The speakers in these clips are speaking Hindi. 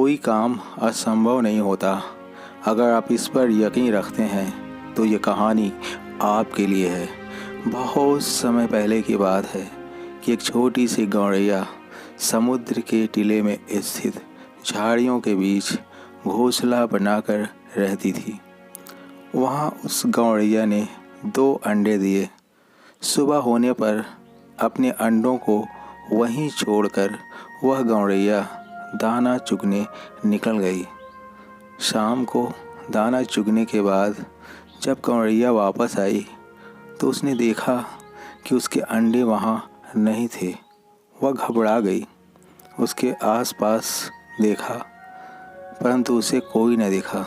कोई काम असंभव नहीं होता। अगर आप इस पर यकीन रखते हैं तो ये कहानी आपके लिए है। बहुत समय पहले की बात है कि एक छोटी सी गौरैया समुद्र के टीले में स्थित झाड़ियों के बीच घोंसला बनाकर रहती थी। वहाँ उस गौरैया ने 2 अंडे दिए। सुबह होने पर अपने अंडों को वहीं छोड़कर वह गौरैया दाना चुगने निकल गई। शाम को दाना चुगने के बाद जब गौरैया वापस आई तो उसने देखा कि उसके अंडे वहाँ नहीं थे। वह घबरा गई। उसके आसपास देखा परंतु उसे कोई न दिखा।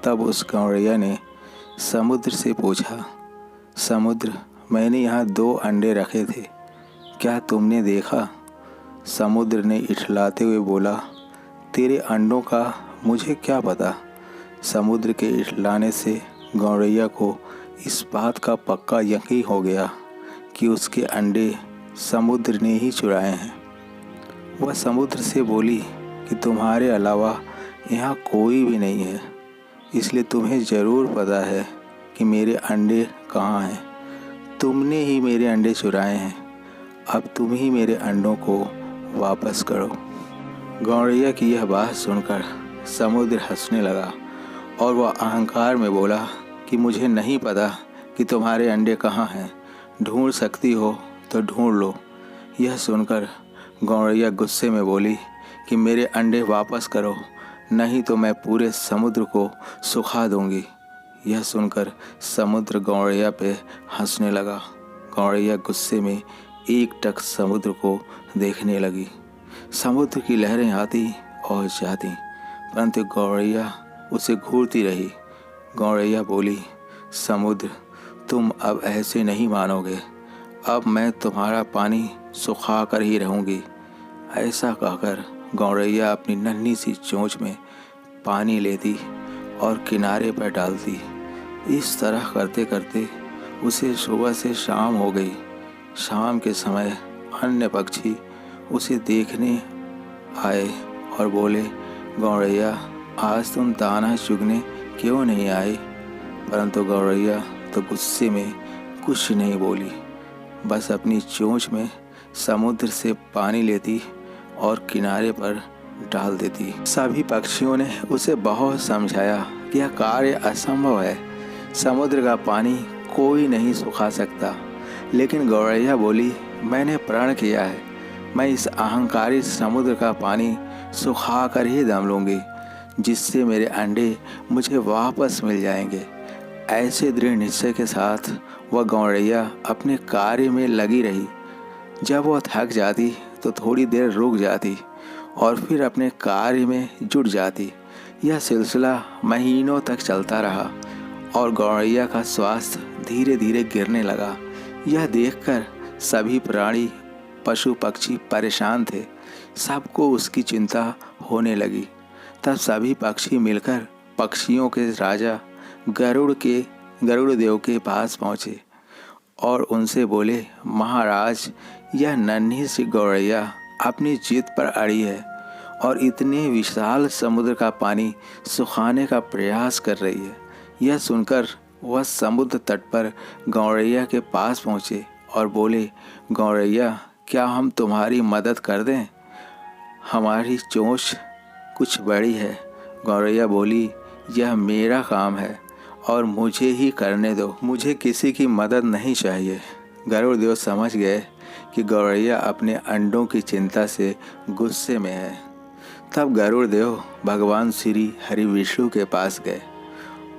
तब उस गौरैया ने समुद्र से पूछा, समुद्र, मैंने यहाँ 2 अंडे रखे थे, क्या तुमने देखा? समुद्र ने इठलाते हुए बोला, तेरे अंडों का मुझे क्या पता। समुद्र के इठलाने से गौरैया को इस बात का पक्का यकीन हो गया कि उसके अंडे समुद्र ने ही चुराए हैं। वह समुद्र से बोली कि तुम्हारे अलावा यहाँ कोई भी नहीं है, इसलिए तुम्हें ज़रूर पता है कि मेरे अंडे कहाँ हैं। तुमने ही मेरे अंडे चुराए हैं, अब तुम ही मेरे अंडों को वापस करो। गौरैया की यह बात सुनकर समुद्र हंसने लगा और वह अहंकार में बोला कि मुझे नहीं पता कि तुम्हारे अंडे कहाँ हैं, ढूंढ सकती हो तो ढूंढ लो। यह सुनकर गौरैया गुस्से में बोली कि मेरे अंडे वापस करो, नहीं तो मैं पूरे समुद्र को सुखा दूंगी। यह सुनकर समुद्र गौरैया पे हंसने लगा। गौरैया गुस्से में एकटक समुद्र को देखने लगी। समुद्र की लहरें आती और जाती परंतु गौरैया उसे घूरती रही। गौरैया बोली, समुद्र, तुम अब ऐसे नहीं मानोगे, अब मैं तुम्हारा पानी सुखा कर ही रहूँगी। ऐसा कहकर गौरैया अपनी नन्ही सी चोंच में पानी लेती और किनारे पर डालती। इस तरह करते करते उसे सुबह से शाम हो गई। शाम के समय अन्य पक्षी उसे देखने आए और बोले, गौरैया, आज तुम दाना चुगने क्यों नहीं आई? परंतु गौरैया तो गुस्से में कुछ नहीं बोली, बस अपनी चोंच में समुद्र से पानी लेती और किनारे पर डाल देती। सभी पक्षियों ने उसे बहुत समझाया कि यह कार्य असंभव है, समुद्र का पानी कोई नहीं सुखा सकता। लेकिन गौरैया बोली, मैंने प्रण किया है, मैं इस अहंकारी समुद्र का पानी सुखा कर ही दम लूँगी, जिससे मेरे अंडे मुझे वापस मिल जाएंगे। ऐसे दृढ़ निश्चय के साथ वह गौरैया अपने कार्य में लगी रही। जब वह थक जाती तो थोड़ी देर रुक जाती और फिर अपने कार्य में जुट जाती। यह सिलसिला महीनों तक चलता रहा और गौरैया का स्वास्थ्य धीरे धीरे गिरने लगा। यह देखकर सभी प्राणी, पशु पक्षी परेशान थे। सबको उसकी चिंता होने लगी। तब सभी पक्षी मिलकर पक्षियों के राजा गरुड़ देव के पास पहुँचे और उनसे बोले, महाराज, यह नन्ही सी गौरैया अपनी जिद पर अड़ी है और इतने विशाल समुद्र का पानी सुखाने का प्रयास कर रही है। यह सुनकर वह समुद्र तट पर गौरैया के पास पहुँचे और बोले, गौरैया, क्या हम तुम्हारी मदद कर दें? हमारी चोंच कुछ बड़ी है। गौरैया बोली, यह मेरा काम है और मुझे ही करने दो, मुझे किसी की मदद नहीं चाहिए। गरुड़ देव समझ गए कि गौरैया अपने अंडों की चिंता से गुस्से में है। तब गरुड़ देव भगवान श्री हरि विष्णु के पास गए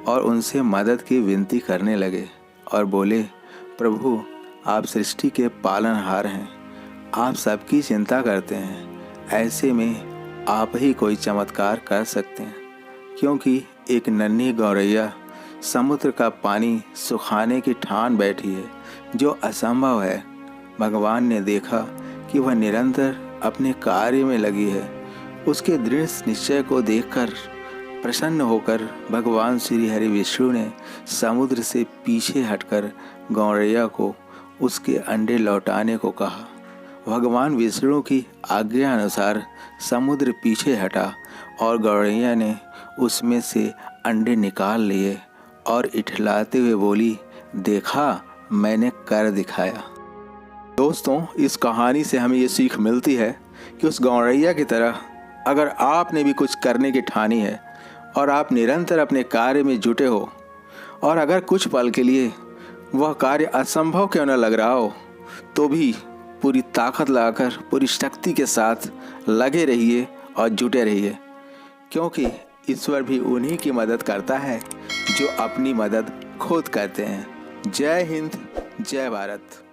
और उनसे मदद की विनती करने लगे और बोले, प्रभु, आप सृष्टि के पालनहार हैं, आप सबकी चिंता करते हैं, ऐसे में आप ही कोई चमत्कार कर सकते हैं, क्योंकि एक नन्ही गौरैया समुद्र का पानी सुखाने की ठान बैठी है, जो असंभव है। भगवान ने देखा कि वह निरंतर अपने कार्य में लगी है। उसके दृढ़ निश्चय को देखकर प्रसन्न होकर भगवान श्री हरि विष्णु ने समुद्र से पीछे हटकर गौरैया को उसके अंडे लौटाने को कहा। भगवान विष्णु की आज्ञा अनुसार समुद्र पीछे हटा और गौरैया ने उसमें से अंडे निकाल लिए और इठलाते हुए बोली, देखा, मैंने कर दिखाया। दोस्तों, इस कहानी से हमें ये सीख मिलती है कि उस गौरैया की तरह अगर आपने भी कुछ करने की ठानी है और आप निरंतर अपने कार्य में जुटे हो, और अगर कुछ पल के लिए वह कार्य असंभव क्यों न लग रहा हो, तो भी पूरी ताकत लगाकर, पूरी शक्ति के साथ लगे रहिए और जुटे रहिए, क्योंकि ईश्वर भी उन्हीं की मदद करता है जो अपनी मदद खुद करते हैं। जय हिंद, जय भारत।